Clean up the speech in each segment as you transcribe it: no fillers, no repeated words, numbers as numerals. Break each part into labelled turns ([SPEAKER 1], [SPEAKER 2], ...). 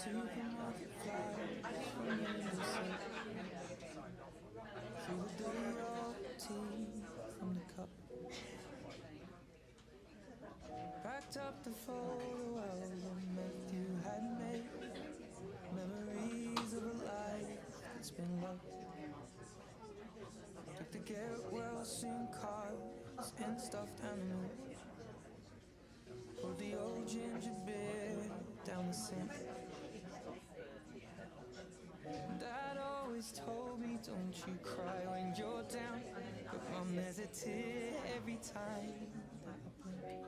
[SPEAKER 1] supermarket flyers from innocent. Through the dirty old tea from the cup. Packed up the photo album Matthew had made. Memories of a life that's been loved. Took the get well seen cars and stuffed animals. Poured the old ginger beer down the sink. Dad always told me, don't you cry when you're down. But Mum, there's a tear every time that I blink.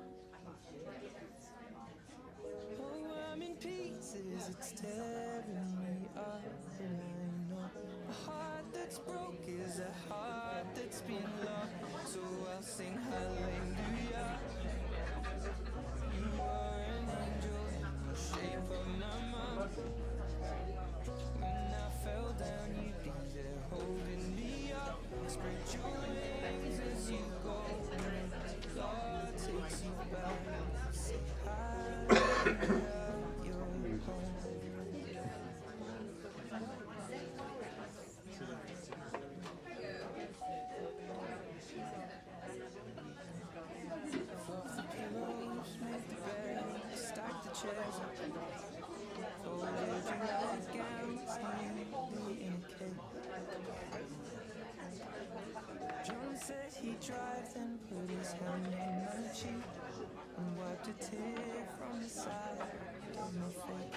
[SPEAKER 1] Oh, I'm in pieces, it's tearing me up. And I know a heart that's broke is a heart that's been lost. So I'll sing hallelujah. You are an angel in the shape of my mom. When I fell down, you'd be there holding me up. Spread your wings as you go. God takes you back. Say hallelujah, you're home. Fluff the pillows, make the bed, stack the chairs up. Folded your nightgowns neatly in a cake. John said he'd drive, then put his hand on my cheek and wiped a tear from the side of my face.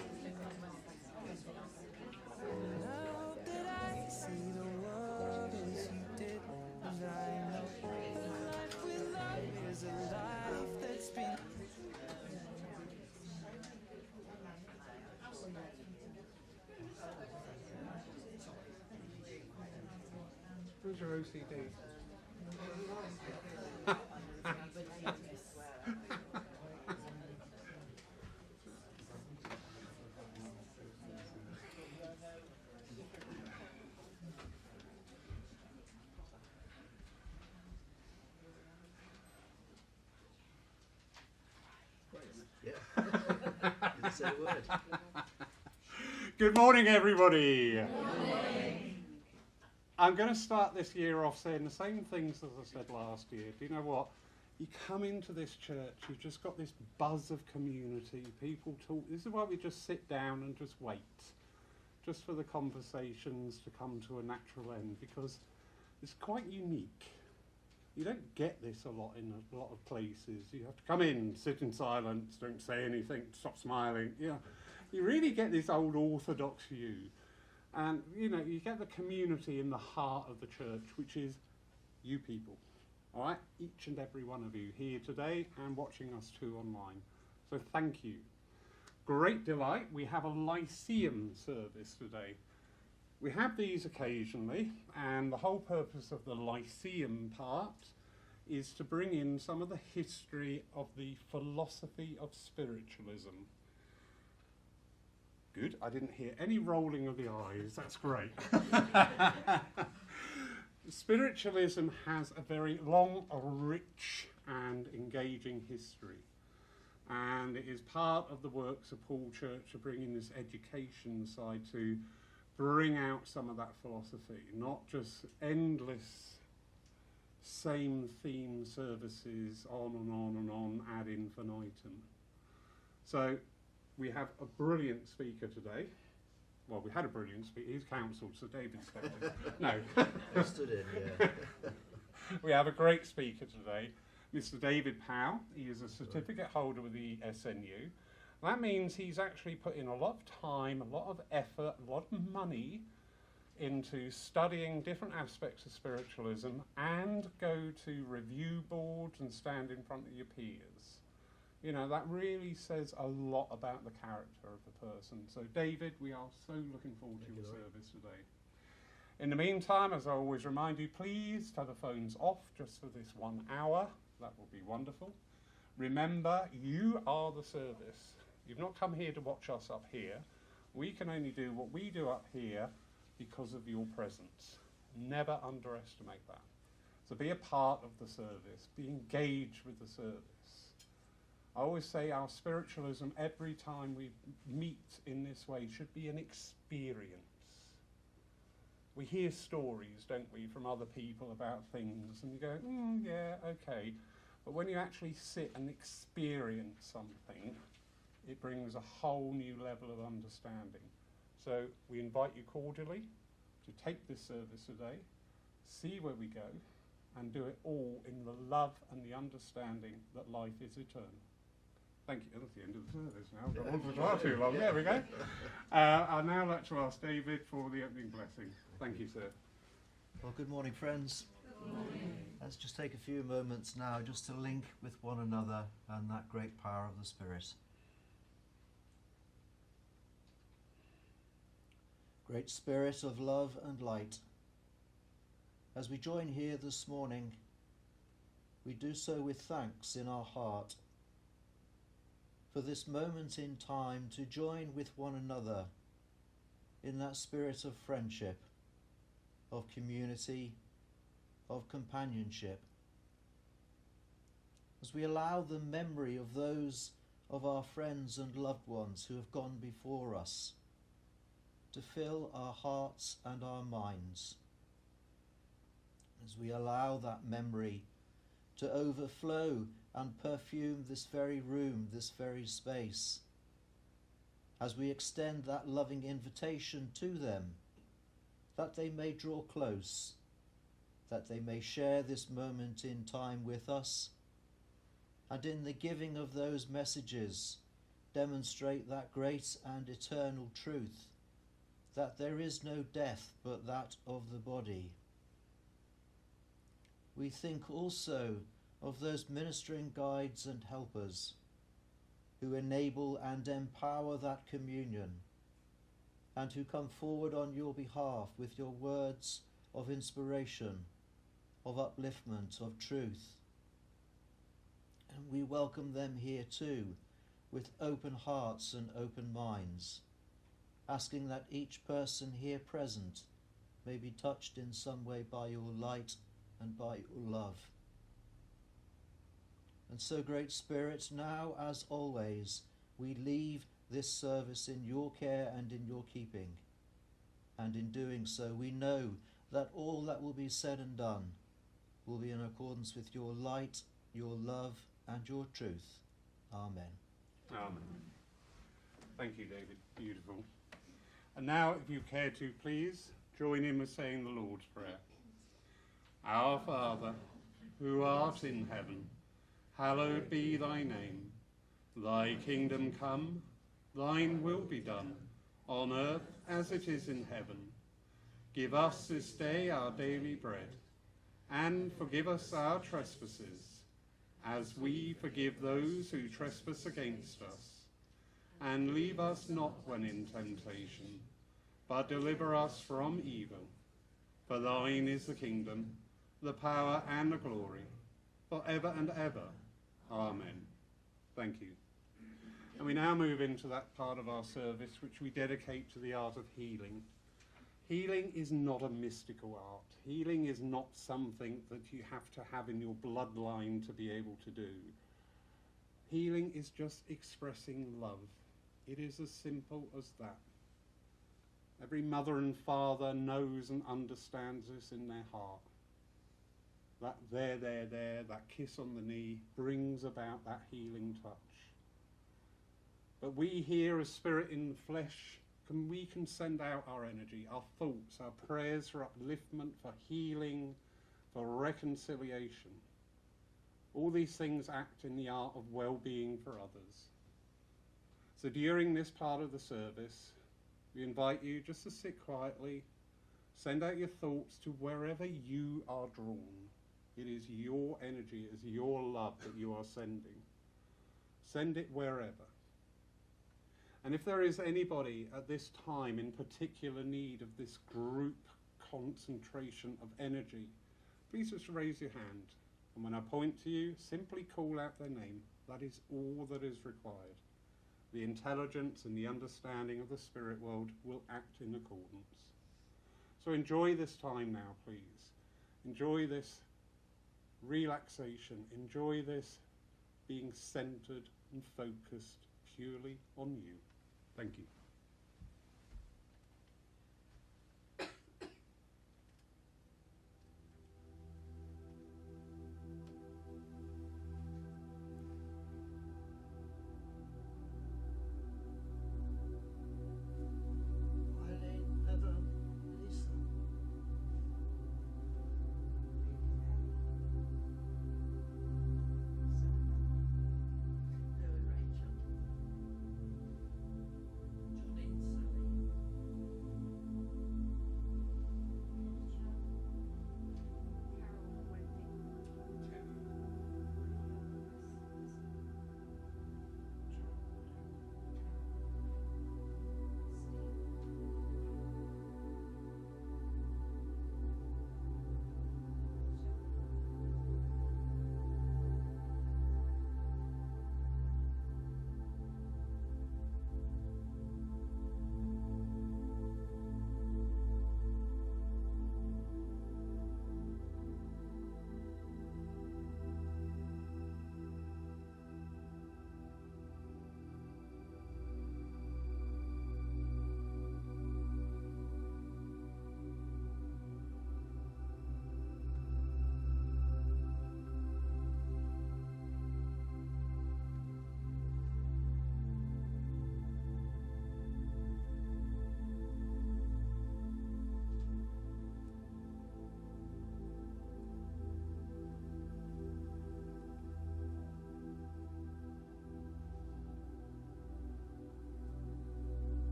[SPEAKER 1] And I hope that I see the world as you did, and I know a life with love is a life that's been.
[SPEAKER 2] Who's your OCD?
[SPEAKER 3] Yeah. Didn't say a word.
[SPEAKER 2] Good morning, everybody. Good morning. I'm going to start this year off saying the same things as I said last year. Do you know what? You come into this church, you've just got this buzz of community, people talk. This is why we just sit down and just wait, just for the conversations to come to a natural end, because it's quite unique. You don't get this a lot in a lot of places. You have to come in, sit in silence, don't say anything, stop smiling. You know, you really get this old orthodox view. And, you know, you get the community in the heart of the church, which is you people. All right? Each and every one of you here today and watching us too online. So thank you. Great delight. We have a Lyceum service today. We have these occasionally, and the whole purpose of the Lyceum part is to bring in some of the history of the philosophy of spiritualism. Good, I didn't hear any rolling of the eyes, that's great. Spiritualism has a very long, rich and engaging history. And it is part of the works of Paul Church to bring in this education side to bring out some of that philosophy, not just endless same theme services on and on and on ad infinitum. So we have a brilliant speaker today. Well, we had a brilliant speaker. He's counselled, so David stepped in. No.
[SPEAKER 3] I stood in, yeah.
[SPEAKER 2] We have a great speaker today, Mr. David Powell. He is a certificate holder with the CSNU. That means he's actually put in a lot of time, a lot of effort, a lot of money into studying different aspects of spiritualism and go to review boards and stand in front of your peers. You know, that really says a lot about the character of the person. So, David, we are so looking forward to your service today. In the meantime, as I always remind you, please telephones off just for this 1 hour. That will be wonderful. Remember, you are the service. You've not come here to watch us up here. We can only do what we do up here because of your presence. Never underestimate that. So be a part of the service. Be engaged with the service. I always say our spiritualism, every time we meet in this way, should be an experience. We hear stories, don't we, from other people about things, and you go, yeah, okay. But when you actually sit and experience something, it brings a whole new level of understanding. So we invite you cordially to take this service today, see where we go, and do it all in the love and the understanding that life is eternal. Thank you. That's the end of the service now. I've gone on for far too long. There we go. I'd now like to ask David for the opening blessing. Thank you, sir.
[SPEAKER 3] Well, good morning, friends. Good morning. Let's just take a few moments now just to link with one another and that great power of the Spirit. Great Spirit of love and light, as we join here this morning, we do so with thanks in our heart for this moment in time to join with one another in that spirit of friendship, of community, of companionship, as we allow the memory of those of our friends and loved ones who have gone before us to fill our hearts and our minds, as we allow that memory to overflow and perfume this very room, this very space, as we extend that loving invitation to them, that they may draw close, that they may share this moment in time with us, and in the giving of those messages demonstrate that great and eternal truth, that there is no death but that of the body. We think also of those ministering guides and helpers who enable and empower that communion, and who come forward on your behalf with your words of inspiration, of upliftment, of truth. And we welcome them here too, with open hearts and open minds, asking that each person here present may be touched in some way by your light and by your love. And so, Great Spirit, now as always, we leave this service in your care and in your keeping. And in doing so, we know that all that will be said and done will be in accordance with your light, your love, and your truth. Amen.
[SPEAKER 2] Amen. Thank you, David. Beautiful. And now, if you care to, please join in with saying the Lord's Prayer. Our Father, who art in heaven, hallowed be thy name. Thy kingdom come, thine will be done, on earth as it is in heaven. Give us this day our daily bread, and forgive us our trespasses, as we forgive those who trespass against us. And leave us not when in temptation, but deliver us from evil. For thine is the kingdom, the power and the glory, for ever and ever. Amen. Thank you. And we now move into that part of our service which we dedicate to the art of healing. Healing is not a mystical art. Healing is not something that you have to have in your bloodline to be able to do. Healing is just expressing love. It is as simple as that. Every mother and father knows and understands this in their heart. That there, that kiss on the knee brings about that healing touch. But we here as spirit in the flesh, we can send out our energy, our thoughts, our prayers for upliftment, for healing, for reconciliation. All these things act in the art of well-being for others. So during this part of the service, we invite you just to sit quietly, send out your thoughts to wherever you are drawn. It is your energy, it is your love that you are sending. Send it wherever. And if there is anybody at this time in particular need of this group concentration of energy, please just raise your hand. And when I point to you, simply call out their name. That is all that is required. The intelligence and the understanding of the spirit world will act in accordance. So enjoy this time now, please. Enjoy this relaxation. Enjoy this being centred and focused purely on you. Thank you.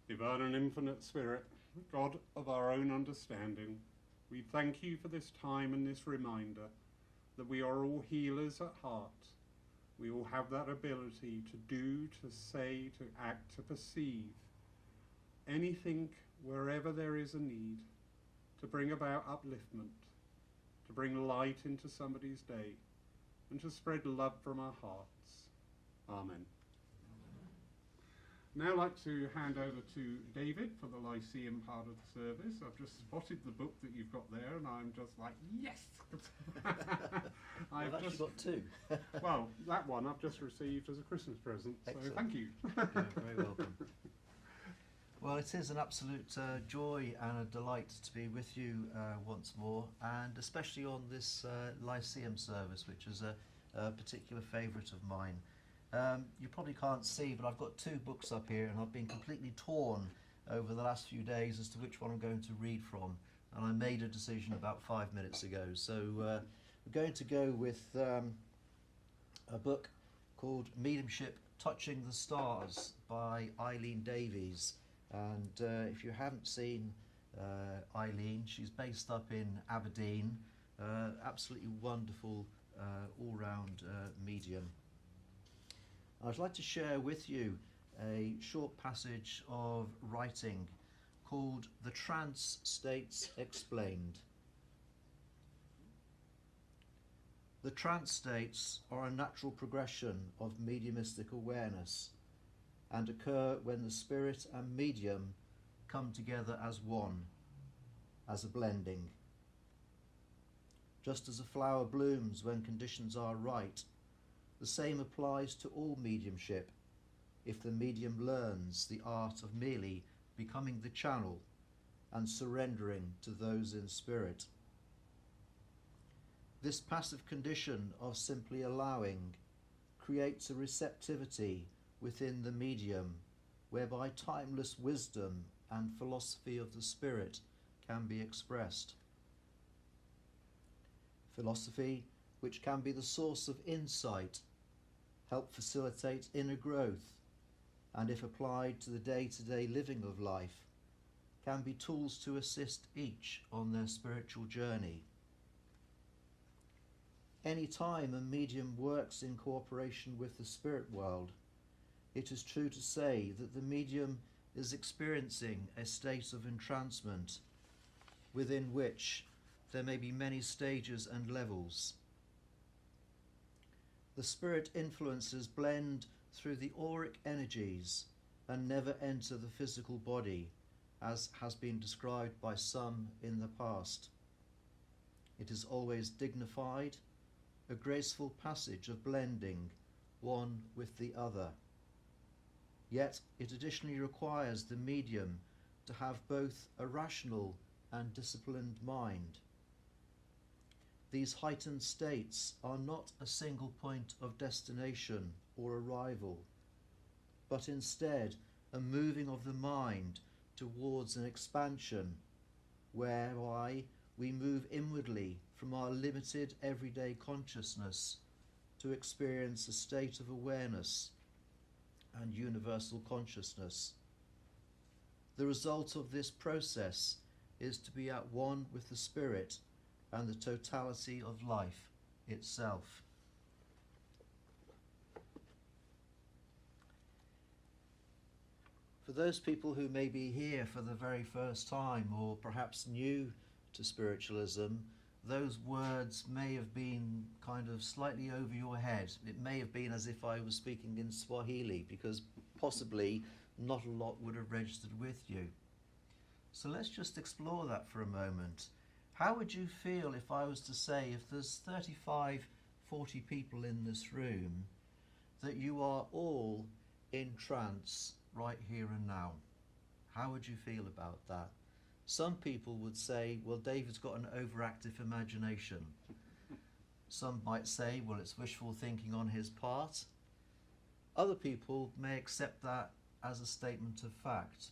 [SPEAKER 2] Divine and infinite Spirit, God of our own understanding, we thank you for this time and this reminder that we are all healers at heart. We all have that ability to do, to say, to act, to perceive anything wherever there is a need, to bring about upliftment, to bring light into somebody's day, and to spread love from our hearts. Amen. Now I'd like to hand over to David for the Lyceum part of the service. I've just spotted the book that you've got there and I'm just like, yes!
[SPEAKER 3] I've actually got two.
[SPEAKER 2] Well, that one I've just received as a Christmas present,
[SPEAKER 3] Excellent.
[SPEAKER 2] So thank you.
[SPEAKER 3] You're very welcome. Well, it is an absolute joy and a delight to be with you once more, and especially on this Lyceum service, which is a particular favourite of mine. You probably can't see, but I've got two books up here and I've been completely torn over the last few days as to which one I'm going to read from, and I made a decision about 5 minutes ago. So we're going to go with a book called Mediumship Touching the Stars by Eileen Davies, and if you haven't seen Eileen, she's based up in Aberdeen, absolutely wonderful all-round medium. I'd like to share with you a short passage of writing called The Trance States Explained. The trance states are a natural progression of mediumistic awareness and occur when the spirit and medium come together as one, as a blending. Just as a flower blooms when conditions are right, the same applies to all mediumship if the medium learns the art of merely becoming the channel and surrendering to those in spirit. This passive condition of simply allowing creates a receptivity within the medium whereby timeless wisdom and philosophy of the spirit can be expressed. Philosophy which can be the source of insight, help facilitate inner growth, and if applied to the day-to-day living of life, can be tools to assist each on their spiritual journey. Any time a medium works in cooperation with the spirit world, it is true to say that the medium is experiencing a state of entrancement within which there may be many stages and levels. The spirit influences blend through the auric energies and never enter the physical body, as has been described by some in the past. It is always dignified, a graceful passage of blending one with the other. Yet it additionally requires the medium to have both a rational and disciplined mind. These heightened states are not a single point of destination or arrival, but instead a moving of the mind towards an expansion whereby we move inwardly from our limited everyday consciousness to experience a state of awareness and universal consciousness. The result of this process is to be at one with the spirit and the totality of life itself. For those people who may be here for the very first time, or perhaps new to spiritualism, those words may have been kind of slightly over your head. It may have been as if I was speaking in Swahili, because possibly not a lot would have registered with you. So let's just explore that for a moment. How would you feel if I was to say, if there's 35, 40 people in this room, that you are all in trance right here and now? How would you feel about that? Some people would say, well, David's got an overactive imagination. Some might say, well, it's wishful thinking on his part. Other people may accept that as a statement of fact.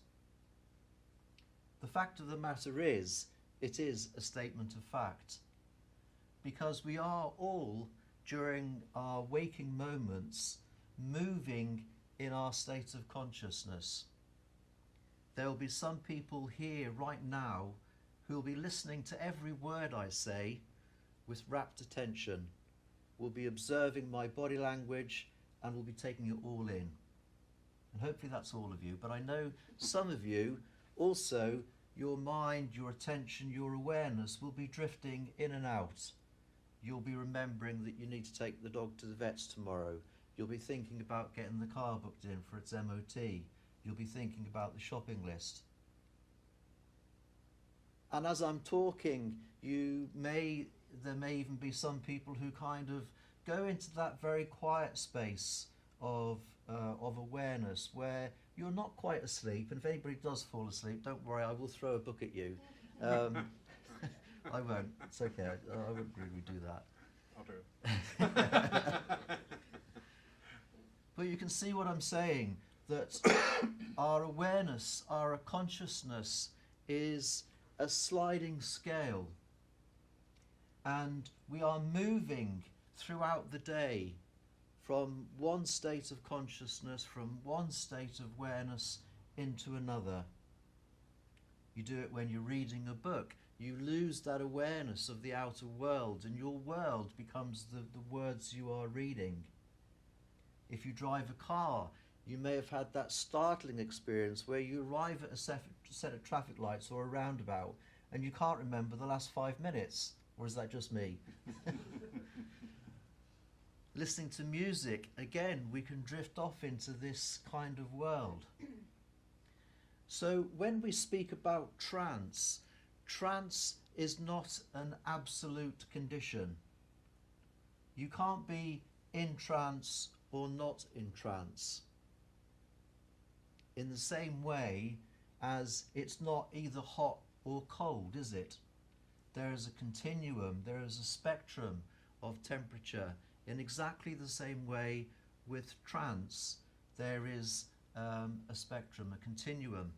[SPEAKER 3] The fact of the matter is, it is a statement of fact, because we are all, during our waking moments, moving in our state of consciousness. There will be some people here right now who will be listening to every word I say with rapt attention, will be observing my body language and will be taking it all in. And hopefully that's all of you, but I know some of you also, your mind, your attention, your awareness will be drifting in and out. You'll be remembering that you need to take the dog to the vets tomorrow. You'll be thinking about getting the car booked in for its MOT. You'll be thinking about the shopping list. And as I'm talking, there may even be some people who kind of go into that very quiet space of awareness where you're not quite asleep, and if anybody does fall asleep, don't worry, I will throw a book at you. I won't, it's okay, I wouldn't really do that.
[SPEAKER 2] I'll do it.
[SPEAKER 3] But you can see what I'm saying, that our awareness, our consciousness is a sliding scale, and we are moving throughout the day from one state of consciousness, from one state of awareness into another. You do it when you're reading a book. You lose that awareness of the outer world, and your world becomes the words you are reading. If you drive a car, you may have had that startling experience where you arrive at a set of traffic lights or a roundabout and you can't remember the last 5 minutes. Or is that just me? Listening to music, again, we can drift off into this kind of world. So when we speak about trance, trance is not an absolute condition. You can't be in trance or not in trance. In the same way as it's not either hot or cold, is it? There is a continuum, there is a spectrum of temperature. In exactly the same way with trance, there is a spectrum, a continuum.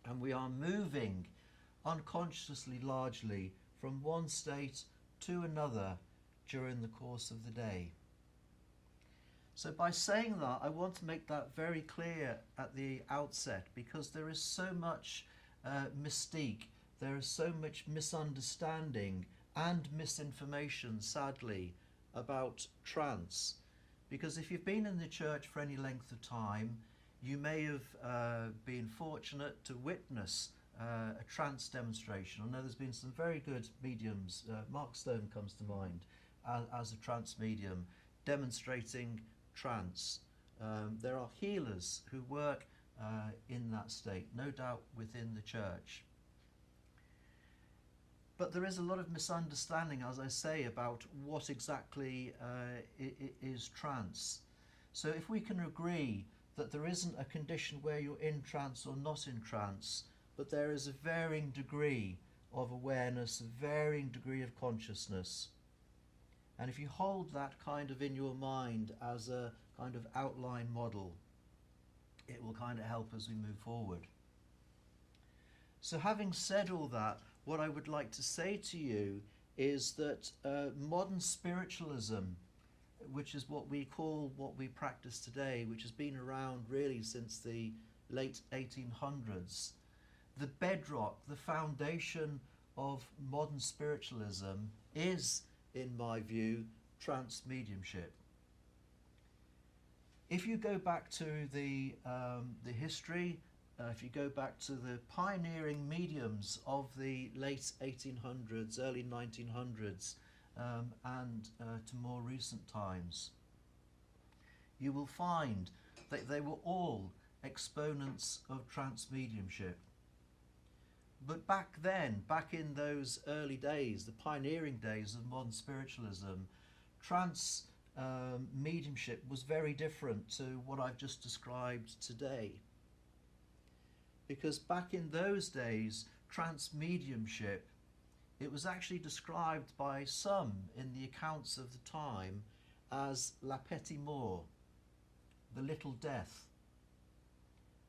[SPEAKER 3] And we are moving unconsciously, largely, from one state to another during the course of the day. So by saying that, I want to make that very clear at the outset, because there is so much mystique, there is so much misunderstanding and misinformation, sadly, about trance. Because if you've been in the church for any length of time, you may have been fortunate to witness a trance demonstration. I know there's been some very good mediums. Mark Stone comes to mind as a trance medium demonstrating trance. There are healers who work in that state, no doubt within the church. But there is a lot of misunderstanding, as I say, about what exactly is trance. So if we can agree that there isn't a condition where you're in trance or not in trance, but there is a varying degree of awareness, a varying degree of consciousness. And if you hold that kind of in your mind as a kind of outline model, it will kind of help as we move forward. So having said all that, what I would like to say to you is that modern spiritualism, which is what we call, what we practice today, which has been around really since the late 1800s, the bedrock, the foundation of modern spiritualism is, in my view, trance mediumship. If you go back to the history, if you go back to the pioneering mediums of the late 1800s, early 1900s, and to more recent times, you will find that they were all exponents of trance mediumship. But back then, back in those early days, the pioneering days of modern spiritualism, trance mediumship was very different to what I've just described today. Because back in those days, trance mediumship, it was actually described by some in the accounts of the time as la petite mort, the little death.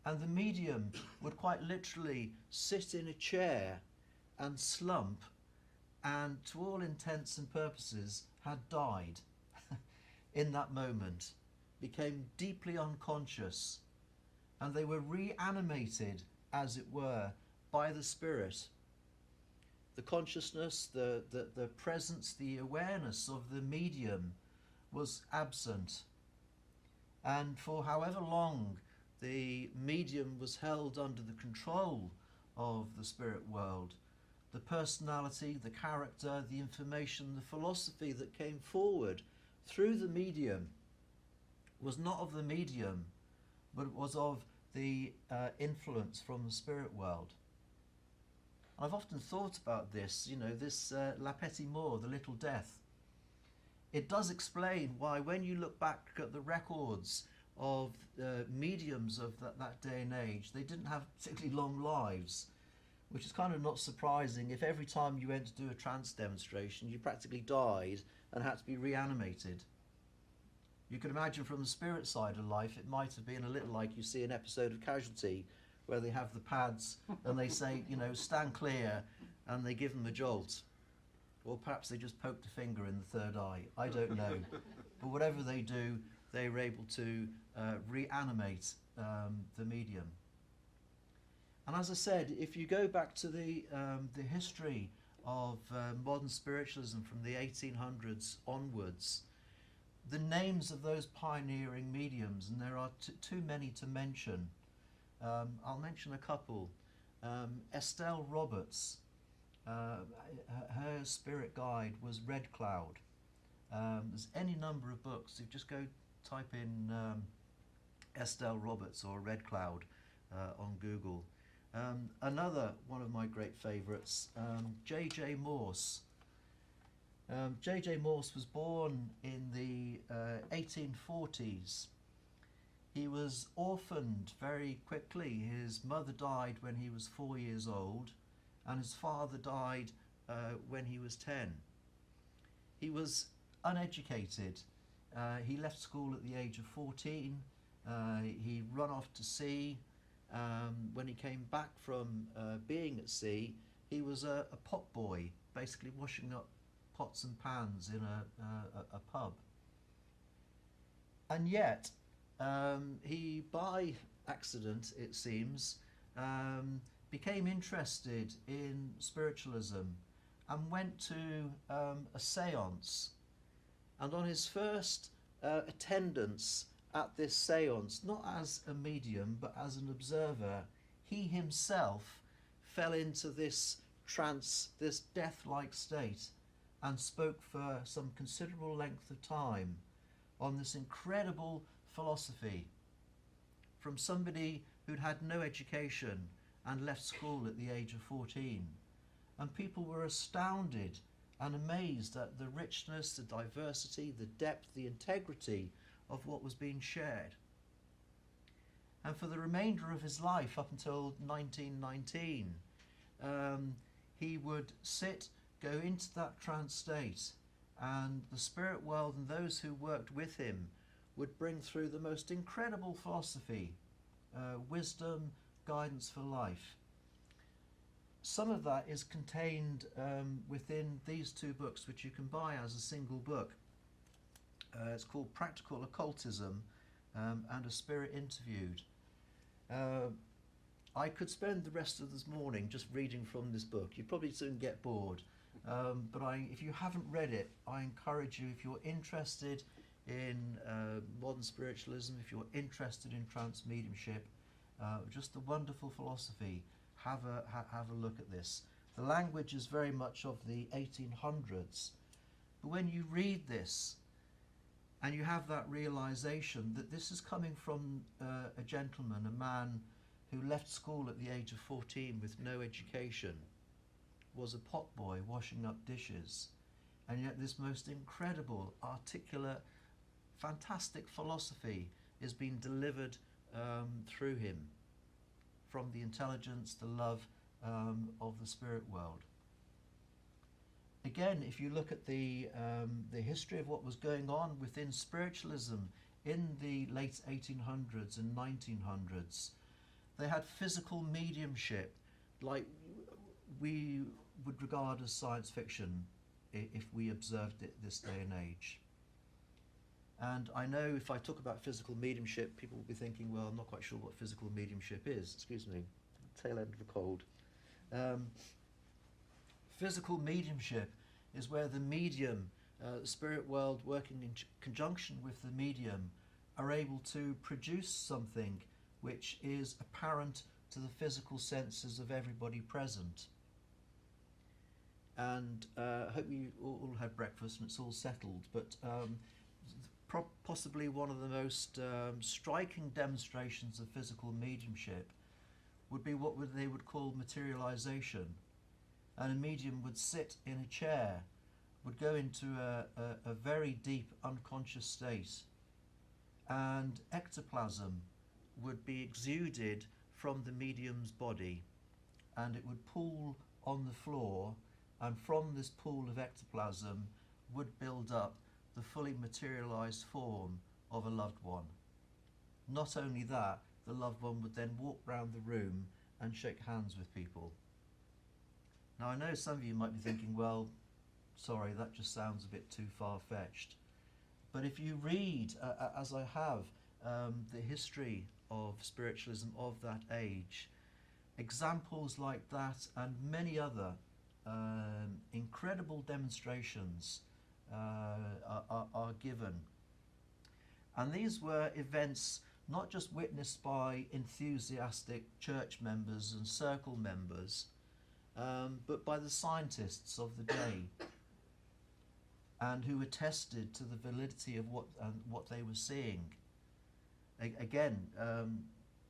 [SPEAKER 3] And the medium would quite literally sit in a chair and slump, and to all intents and purposes had died in that moment, became deeply unconscious, and they were reanimated, as it were, by the spirit. The consciousness, the presence, the awareness of the medium was absent. And for however long the medium was held under the control of the spirit world, the personality, the character, the information, the philosophy that came forward through the medium was not of the medium, but it was of the influence from the spirit world. I've often thought about this, this la petite mort, the little death. It does explain why, when you look back at the records of mediums of that day and age, they didn't have particularly long lives, which is kind of not surprising if every time you went to do a trance demonstration you practically died and had to be reanimated. You could imagine from the spirit side of life it might have been a little like you see an episode of Casualty where they have the pads and they say, stand clear, and they give them a jolt. Or perhaps they just poked a finger in the third eye. I don't know. But whatever they do, they were able to reanimate the medium. And as I said, if you go back to the history of modern spiritualism from the 1800s onwards, the names of those pioneering mediums, and there are too many to mention. I'll mention a couple. Estelle Roberts, her spirit guide was Red Cloud. There's any number of books. You just go type in Estelle Roberts or Red Cloud on Google. Another one of my great favourites, J.J. Morse. J.J. Morse was born in the 1840s. He was orphaned very quickly. His mother died when he was 4 years old, and his father died when he was 10. He was uneducated. He left school at the age of 14. He ran off to sea. When he came back from being at sea, he was a pot boy, basically washing up pots and pans in a pub. And yet, he, by accident, it seems, became interested in spiritualism and went to a séance. And on his first attendance at this séance, not as a medium but as an observer, he himself fell into this trance, this death-like state, and spoke for some considerable length of time on this incredible philosophy from somebody who'd had no education and left school at the age of 14. And people were astounded and amazed at the richness, the diversity, the depth, the integrity of what was being shared. And for the remainder of his life, up until 1919, he would go into that trance state, and the spirit world and those who worked with him would bring through the most incredible philosophy, wisdom, guidance for life. Some of that is contained within these two books, which you can buy as a single book. It's called Practical Occultism and A Spirit Interviewed. I could spend the rest of this morning just reading from this book. You'd probably soon get bored. But if you haven't read it, I encourage you, if you're interested in modern spiritualism, if you're interested in trance mediumship, just the wonderful philosophy, have a look at this. The language is very much of the 1800s. But when you read this, and you have that realization that this is coming from a gentleman, a man who left school at the age of 14 with no education, was a potboy washing up dishes, and yet this most incredible, articulate, fantastic philosophy is being delivered through him from the intelligence, the love of the spirit world. Again, if you look at the history of what was going on within spiritualism in the late 1800s and 1900s, they had physical mediumship, like we would regard as science fiction if we observed it this day and age. And I know if I talk about physical mediumship, people will be thinking, well, I'm not quite sure what physical mediumship is. Excuse me, tail end of a cold. Physical mediumship is where the medium, the spirit world working in conjunction with the medium, are able to produce something which is apparent to the physical senses of everybody present. And I hope you all had breakfast and it's all settled, but possibly one of the most striking demonstrations of physical mediumship would be what they would call materialization. And a medium would sit in a chair, would go into a very deep unconscious state, and ectoplasm would be exuded from the medium's body, and it would pool on the floor, and from this pool of ectoplasm would build up the fully materialized form of a loved one. Not only that, the loved one would then walk round the room and shake hands with people. Now I know some of you might be thinking, well, sorry, that just sounds a bit too far-fetched. But if you read, as I have, the history of spiritualism of that age, examples like that and many other incredible demonstrations are given. And these were events not just witnessed by enthusiastic church members and circle members, but by the scientists of the day, and who attested to the validity of what they were seeing. Again,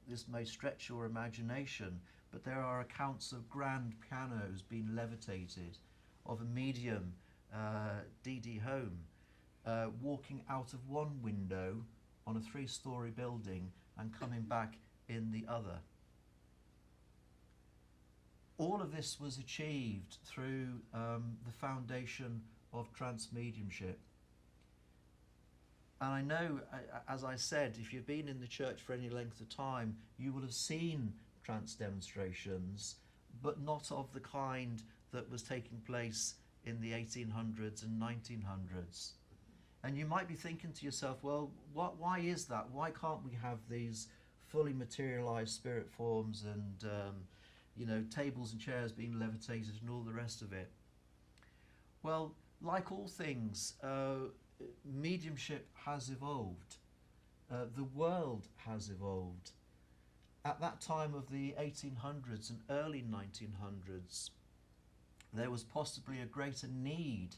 [SPEAKER 3] this may stretch your imagination, but there are accounts of grand pianos being levitated, of a medium, D.D. Home, walking out of one window on a 3-story building and coming back in the other. All of this was achieved through the foundation of trance mediumship. And I know, as I said, if you've been in the church for any length of time, you will have seen trance demonstrations, but not of the kind that was taking place in the 1800s and 1900s. And you might be thinking to yourself, well, why is that? Why can't we have these fully materialized spirit forms and tables and chairs being levitated and all the rest of it? Well, like all things, mediumship has evolved. The world has evolved. At that time of the 1800s and early 1900s, there was possibly a greater need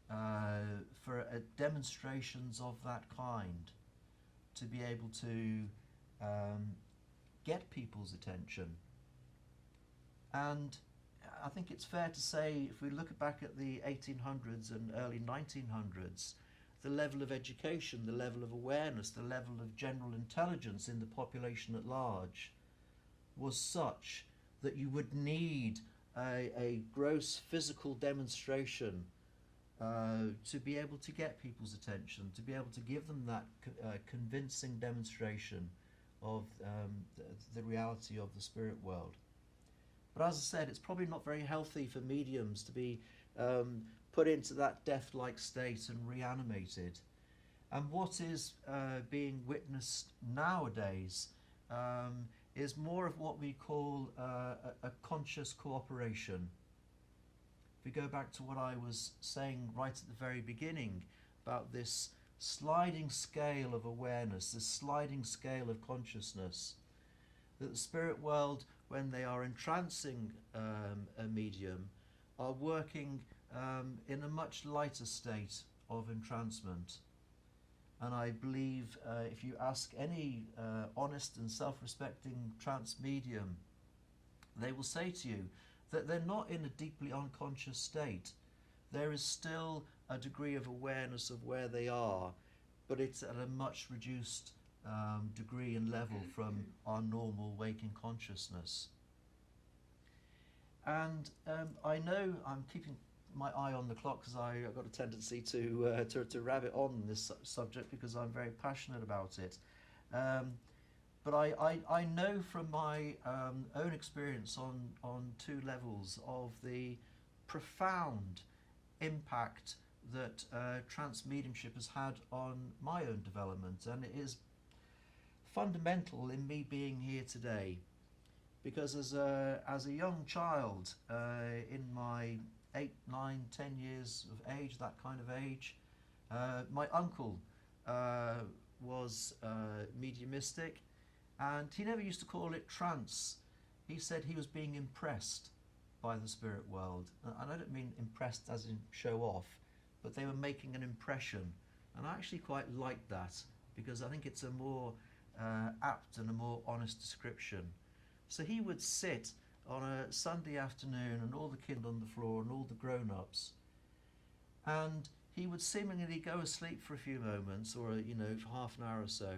[SPEAKER 3] for demonstrations of that kind to be able to get people's attention. And I think it's fair to say, if we look back at the 1800s and early 1900s, the level of education, the level of awareness, the level of general intelligence in the population at large was such that you would need a gross physical demonstration to be able to get people's attention, to be able to give them that convincing demonstration of the reality of the spirit world. But as I said, it's probably not very healthy for mediums to be put into that death-like state and reanimated. And what is being witnessed nowadays is more of what we call a conscious cooperation. If we go back to what I was saying right at the very beginning about this sliding scale of awareness, this sliding scale of consciousness, that the spirit world, when they are entrancing a medium, are working in a much lighter state of entrancement. And I believe if you ask any honest and self-respecting trance medium, they will say to you that they're not in a deeply unconscious state. There is still a degree of awareness of where they are, but it's at a much reduced degree and level from our normal waking consciousness. And I know I'm keeping my eye on the clock because I've got a tendency to rabbit on this subject because I'm very passionate about it. But I know from my own experience on two levels of the profound impact that trance mediumship has had on my own development, and it is fundamental in me being here today. Because as a young child, in my 8, 9, 10 years of age, that kind of age, my uncle was mediumistic, and he never used to call it trance. He said he was being impressed by the spirit world. And I don't mean impressed as in show off, but they were making an impression. And I actually quite like that, because I think it's a more apt and a more honest description. So he would sit on a Sunday afternoon and all the kids on the floor and all the grown-ups, and he would seemingly go asleep for a few moments, or for half an hour or so,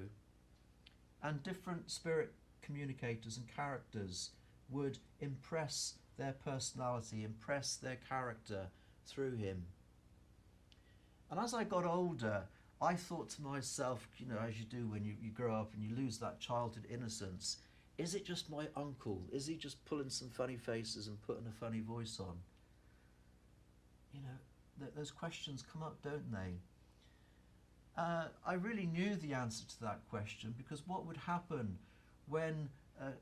[SPEAKER 3] and different spirit communicators and characters would impress their personality, impress their character through him. And as I got older, I thought to myself, as you do when you grow up and you lose that childhood innocence, is it just my uncle? Is he just pulling some funny faces and putting a funny voice on? Those questions come up, don't they? I really knew the answer to that question, because what would happen when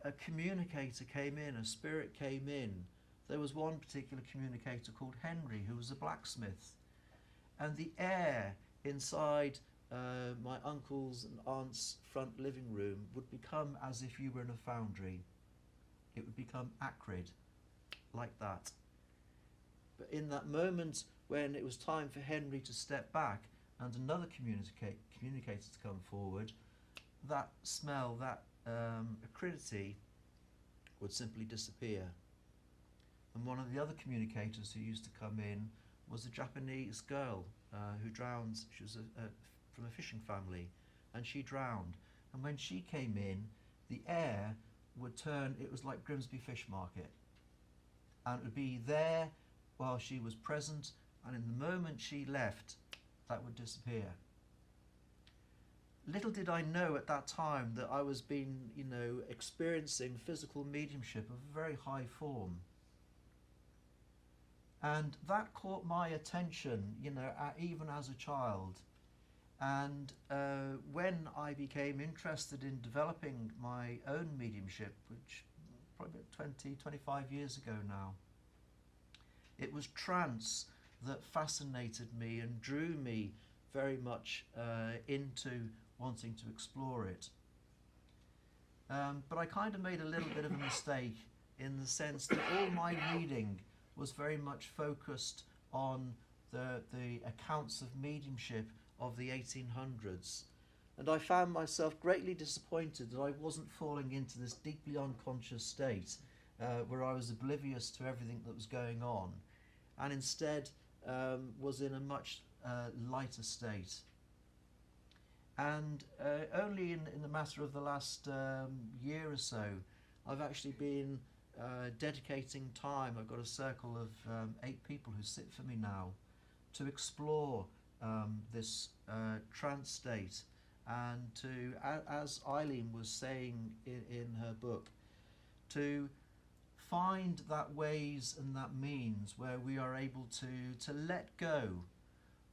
[SPEAKER 3] a communicator came in, a spirit came in? There was one particular communicator called Henry, who was a blacksmith, and the air inside my uncle's and aunt's front living room would become as if you were in a foundry. It would become acrid, like that. But in that moment when it was time for Henry to step back and another communicator to come forward, that smell, that acridity would simply disappear. And one of the other communicators who used to come in was a Japanese girl who drowned. She was from a fishing family, and she drowned. And when she came in, the air would turn, it was like Grimsby Fish Market. And it would be there while she was present, and in the moment she left, that would disappear. Little did I know at that time that I was experiencing physical mediumship of a very high form. And that caught my attention, even as a child. And when I became interested in developing my own mediumship, which probably 20, 25 years ago now, it was trance that fascinated me and drew me very much into wanting to explore it. But I kind of made a little bit of a mistake in the sense that all my reading was very much focused on the accounts of mediumship of the 1800s. And I found myself greatly disappointed that I wasn't falling into this deeply unconscious state where I was oblivious to everything that was going on, and instead was in a much lighter state. And only in the matter of the last year or so, I've actually been dedicating time. I've got a circle of 8 people who sit for me now to explore this trance state, and to, as Eileen was saying in her book, to find that ways and that means where we are able to let go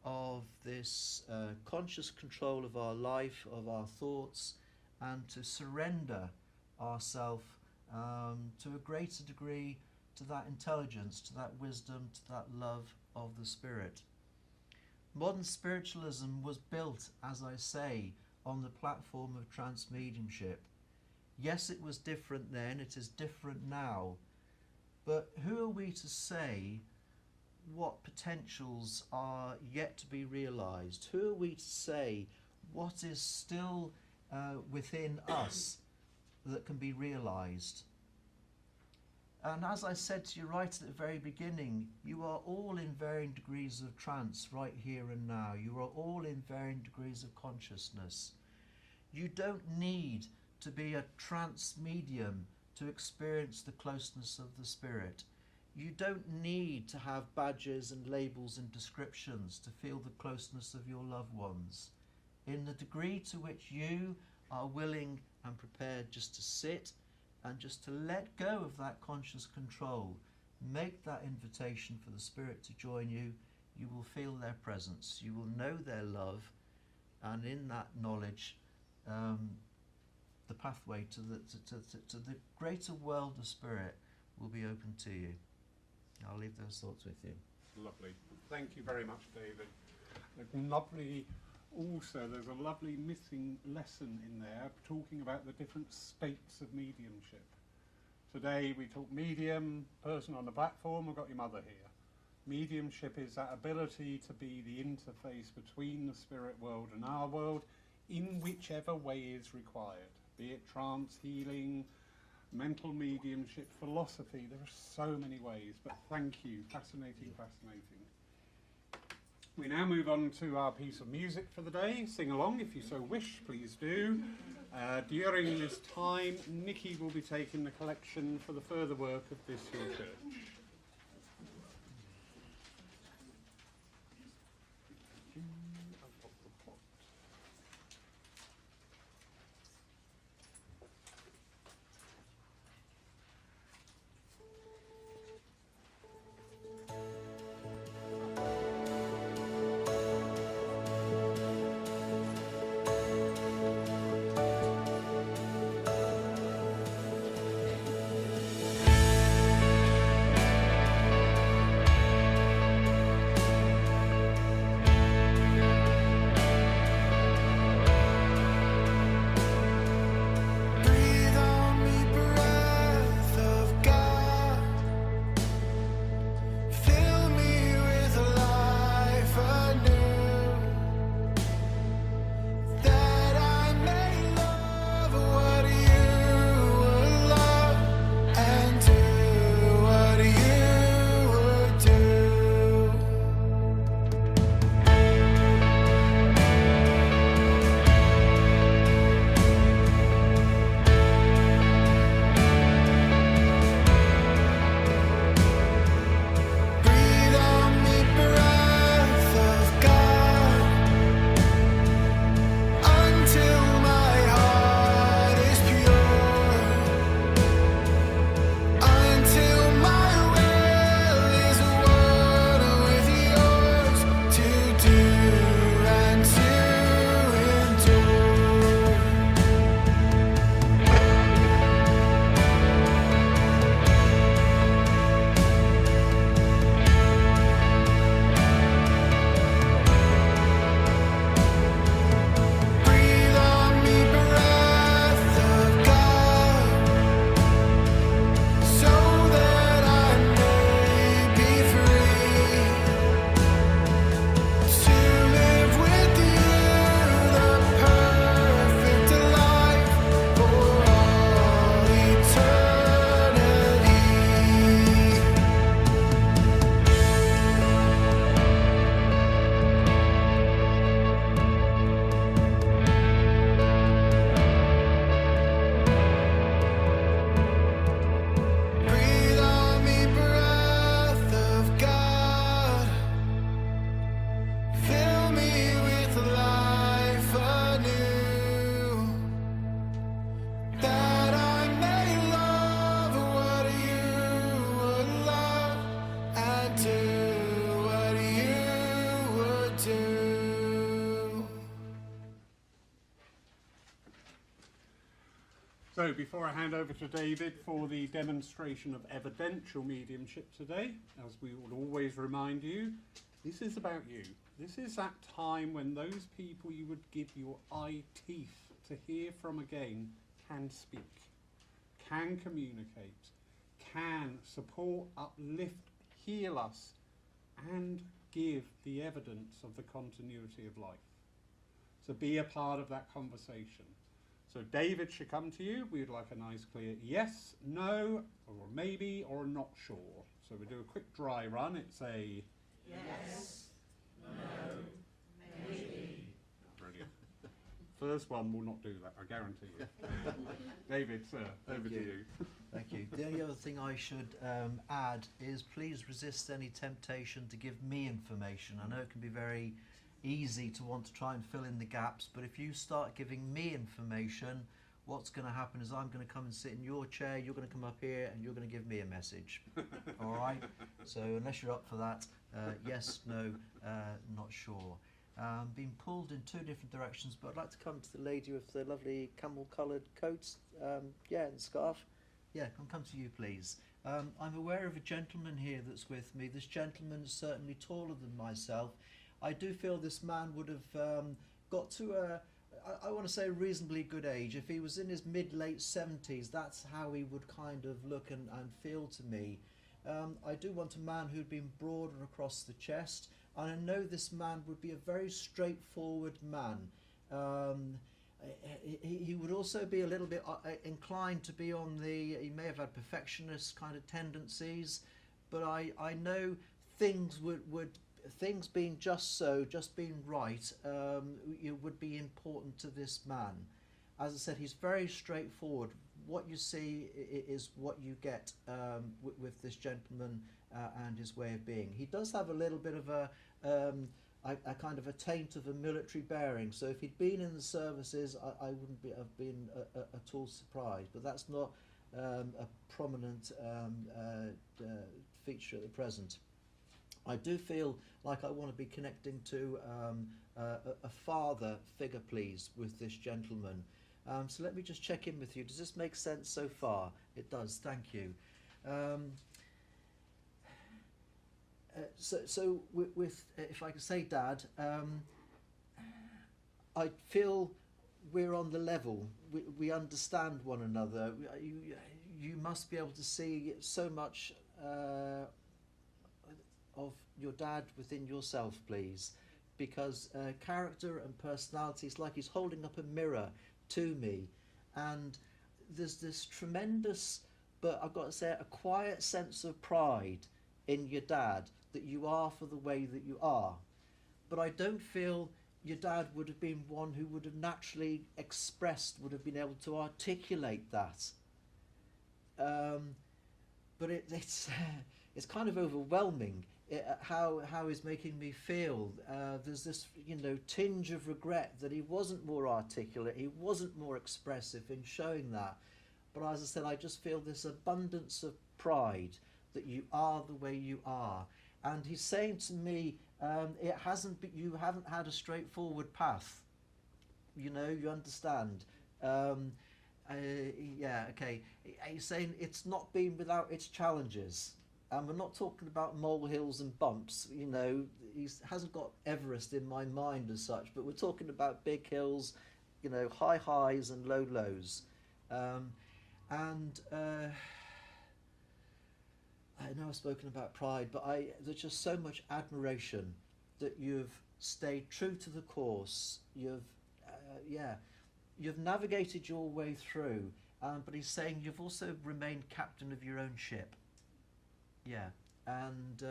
[SPEAKER 3] of this conscious control of our life, of our thoughts, and to surrender ourselves to a greater degree to that intelligence, to that wisdom, to that love of the Spirit. Modern spiritualism was built, as I say, on the platform of trance mediumship. Yes, it was different then, it is different now, but who are we to say what potentials are yet to be realised? Who are we to say what is still within us that can be realised? And as I said to you right at the very beginning, you are all in varying degrees of trance right here and now. You are all in varying degrees of consciousness. You don't need to be a trance medium to experience the closeness of the Spirit. You don't need to have badges and labels and descriptions to feel the closeness of your loved ones. In the degree to which you are willing and prepared just to sit and just to let go of that conscious control, make that invitation for the Spirit to join you, you will feel their presence, you will know their love, and in that knowledge, the pathway to the greater world of Spirit will be open to you. I'll leave those thoughts with you.
[SPEAKER 2] Lovely. Thank you very much, David. Lovely. Also, there's a lovely missing lesson in there talking about the different states of mediumship. Today we talk medium, person on the platform. We've got your mother here. Mediumship is that ability to be the interface between the spirit world and our world in whichever way is required, be it trance, healing, mental mediumship, philosophy. There are so many ways, but thank you. Fascinating, fascinating. We now move on to our piece of music for the day. Sing along if you so wish, please do. During this time, Nikki will be taking the collection for the further work of this your church. So before I hand over to David for the demonstration of evidential mediumship today, as we would always remind you, this is about you. This is that time when those people you would give your eye teeth to hear from again can speak, can communicate, can support, uplift, heal us, and give the evidence of the continuity of life. So be a part of that conversation. So David should come to you. We'd like a nice clear yes, no, or maybe, or not sure. So we do a quick dry run. It's a
[SPEAKER 4] yes, no, maybe.
[SPEAKER 2] Brilliant. First one will not do that, I guarantee you. David, sir, over to you.
[SPEAKER 3] Thank you. The only other thing I should add is please resist any temptation to give me information. I know it can be very easy to want to try and fill in the gaps, but if you start giving me information, what's going to happen is I'm going to come and sit in your chair, you're going to come up here and you're going to give me a message. All right? So unless you're up for that, yes, no, not sure. Being pulled in two different directions, but I'd like to come to the lady with the lovely camel-coloured coats, yeah, and scarf. Yeah, come to you, please. I'm aware of a gentleman here that's with me. This gentleman is certainly taller than myself. I do feel this man would have got to I want to say a reasonably good age. If he was in his mid-late 70s, that's how he would kind of look and feel to me. I do want a man who'd been broader across the chest, and I know this man would be a very straightforward man. He would also be a little bit inclined to be on the, he may have had perfectionist kind of tendencies, but I know things things being just so, just being right, it would be important to this man. As I said, he's very straightforward. What you see is what you get with this gentleman and his way of being. He does have a little bit of a kind of a taint of a military bearing. So if he'd been in the services, I wouldn't have been at all surprised. But that's not a prominent feature at the present. I do feel like I want to be connecting to a father figure, please, with this gentleman. So let me just check in with you. Does this make sense so far? It does, thank you. So with if I can say, Dad, I feel we're on the level. We understand one another. You must be able to see so much of your dad within yourself, please, because character and personality is like he's holding up a mirror to me, and there's this tremendous, but I've got to say, a quiet sense of pride in your dad that you are for the way that you are. But I don't feel your dad would have been one who would have naturally expressed, would have been able to articulate that. But it's kind of overwhelming how he's making me feel. There's this, tinge of regret that he wasn't more articulate, he wasn't more expressive in showing that. But as I said, I just feel this abundance of pride that you are the way you are. And he's saying to me, you haven't had a straightforward path. You understand. Yeah, okay. He's saying it's not been without its challenges. And we're not talking about molehills and bumps. He hasn't got Everest in my mind as such, but we're talking about big hills, high highs and low lows. I know I've spoken about pride, but there's just so much admiration that you've stayed true to the course. You've navigated your way through, but he's saying you've also remained captain of your own ship. Yeah, and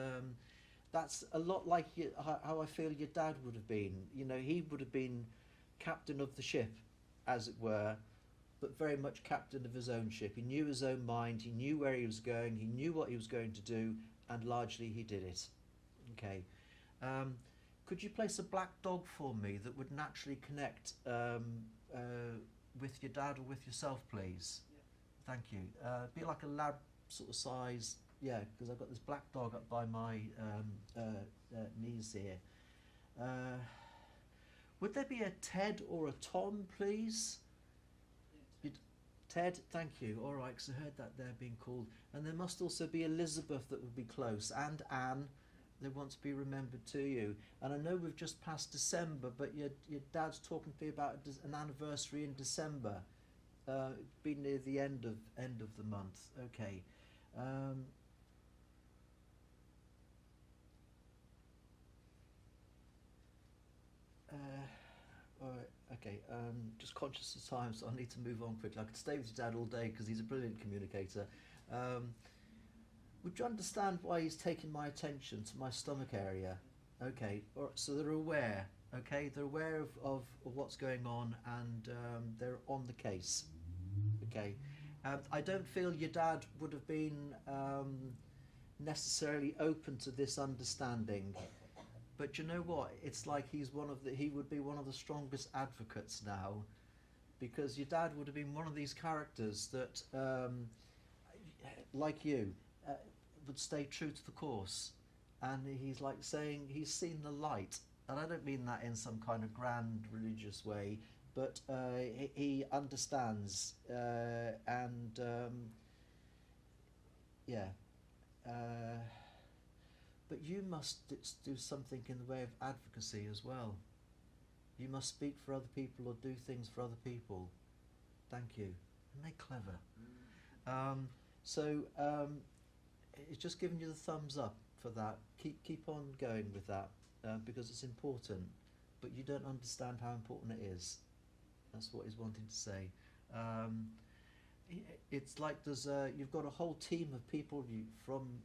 [SPEAKER 3] that's a lot like how I feel your dad would have been. He would have been captain of the ship, as it were, but very much captain of his own ship. He knew his own mind, he knew where he was going, he knew what he was going to do, and largely he did it. Okay. Could you place a black dog for me that would naturally connect with your dad or with yourself, please? Yeah. Thank you. Be like a lab sort of size, yeah, because I've got this black dog up by my knees here. Would there be a Ted or a Tom, please? Ted, thank you. All right, because I heard that they're being called. And there must also be Elizabeth that would be close, and Anne. They want to be remembered to you. And I know we've just passed December, but your dad's talking to you about an anniversary in December. Be near the end of the month. Okay. All right, okay, just conscious of time, so I need to move on quickly. I could stay with your dad all day because he's a brilliant communicator. Would you understand why he's taking my attention to my stomach area? Okay, so they're aware, okay? They're aware of what's going on, and they're on the case, okay? I don't feel your dad would have been necessarily open to this understanding. But you know what? It's like he would be one of the strongest advocates now, because your dad would have been one of these characters that, like you, would stay true to the course. And he's like saying he's seen the light. And I don't mean that in some kind of grand religious way, but he understands, but you must do something in the way of advocacy as well. You must speak for other people or do things for other people. Thank you. Isn't they clever? It's just giving you the thumbs up for that. Keep on going with that, because it's important, but you don't understand how important it is. That's what he's wanting to say. It's like you've got a whole team of people from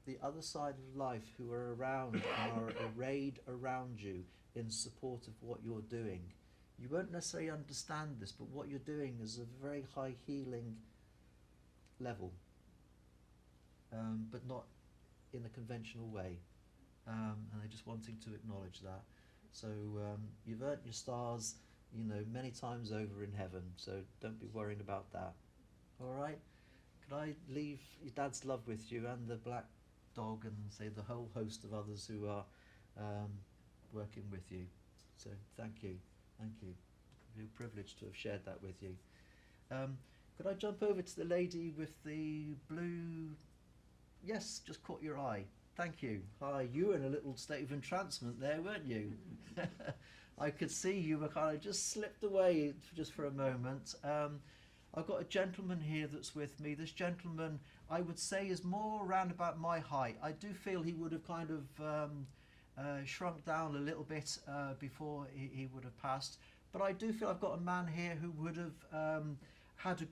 [SPEAKER 3] the other side of life who are around and are arrayed around you in support of what you're doing. You won't necessarily understand this, but what you're doing is a very high healing level, but not in a conventional way. And they're just wanting to acknowledge that. So you've earned your stars, many times over in heaven, so don't be worrying about that. All right? Could I leave your dad's love with you and the black dog and say the whole host of others who are working with you? So thank you. We're privileged to have shared that with you. Could I jump over to the lady with the blue? Yes, just caught your eye. Thank you. Hi, you were in a little state of entrancement there, weren't you? I could see you were kind of just slipped away just for a moment. I've got a gentleman here that's with me. This gentleman, I would say, is more around about my height. I do feel he would have kind of shrunk down a little bit before he would have passed. But I do feel I've got a man here who would have had a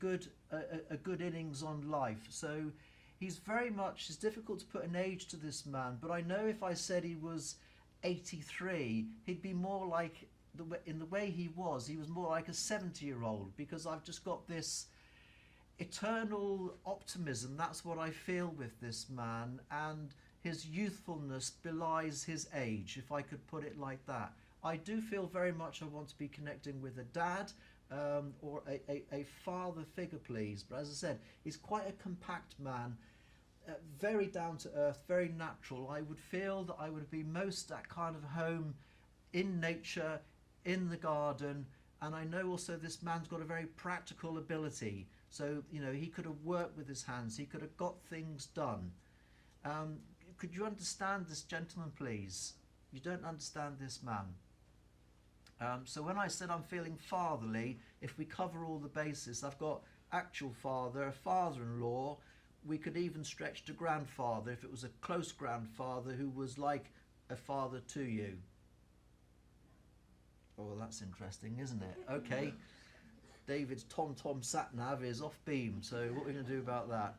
[SPEAKER 3] good innings on life. So he's very much, it's difficult to put an age to this man, but I know if I said he was 83, he'd be more like, in the way he was more like a 70-year-old, because I've just got this eternal optimism. That's what I feel with this man, and his youthfulness belies his age, if I could put it like that. I do feel very much I want to be connecting with a dad, or a father figure, please. But as I said, he's quite a compact man, very down to earth, very natural. I would feel that I would be most at kind of home in nature, in the garden. And I know also this man's got a very practical ability. So, he could have worked with his hands. He could have got things done. Could you understand this gentleman, please? You don't understand this man. So when I said I'm feeling fatherly, if we cover all the bases, I've got actual father, a father-in-law. We could even stretch to grandfather if it was a close grandfather who was like a father to you. Oh, well, that's interesting, isn't it? Okay. David's Tom sat-nav is off beam, so what are we going to do about that?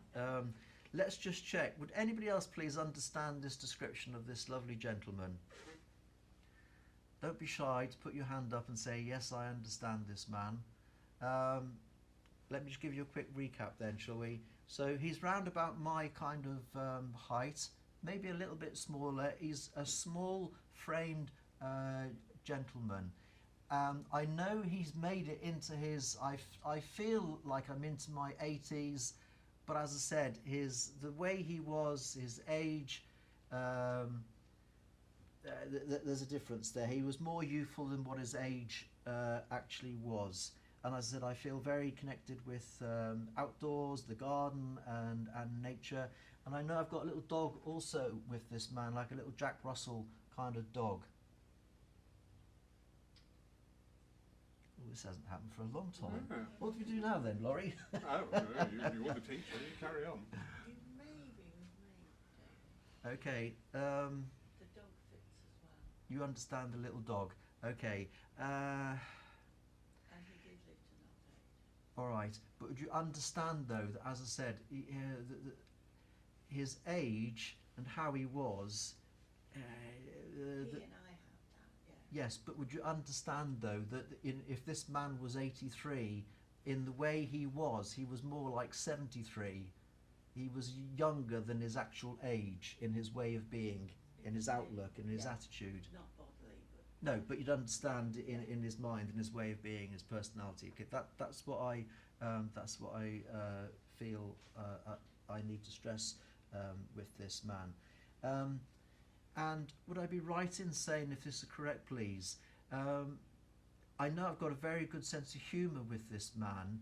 [SPEAKER 3] Let's just check. Would anybody else please understand this description of this lovely gentleman? Don't be shy to put your hand up and say, yes, I understand this man. Let me just give you a quick recap then, shall we? So he's round about my kind of height, maybe a little bit smaller. He's a small framed gentleman. I know he's made it into his, I feel like I'm into my 80s, but as I said, the way he was, his age, there's a difference there. He was more youthful than what his age actually was. and as I said, I feel very connected with outdoors, the garden, and nature. And I know I've got a little dog also with this man, like a little Jack Russell kind of dog. Oh, this hasn't happened for a long time.
[SPEAKER 2] Yeah.
[SPEAKER 3] What do we do now then, Laurie?
[SPEAKER 2] Oh, you want the teacher, you carry on.
[SPEAKER 4] You maybe with me.
[SPEAKER 3] Okay.
[SPEAKER 4] The dog fits as well.
[SPEAKER 3] You understand the little dog. Okay.
[SPEAKER 4] And he did live to not age.
[SPEAKER 3] All right. But would you understand, though, that, as I said, his age and how he was...
[SPEAKER 4] He and I have that, yeah.
[SPEAKER 3] Yes, but would you understand, though, that if this man was 83, in the way he was more like 73. He was younger than his actual age in his way of being, in his outlook, in his attitude.
[SPEAKER 4] Not bodily, but...
[SPEAKER 3] No, but you'd understand in his mind, in his way of being, his personality. Okay, that's what I feel I need to stress with this man. And would I be right in saying, if this is correct, please, I know I've got a very good sense of humour with this man,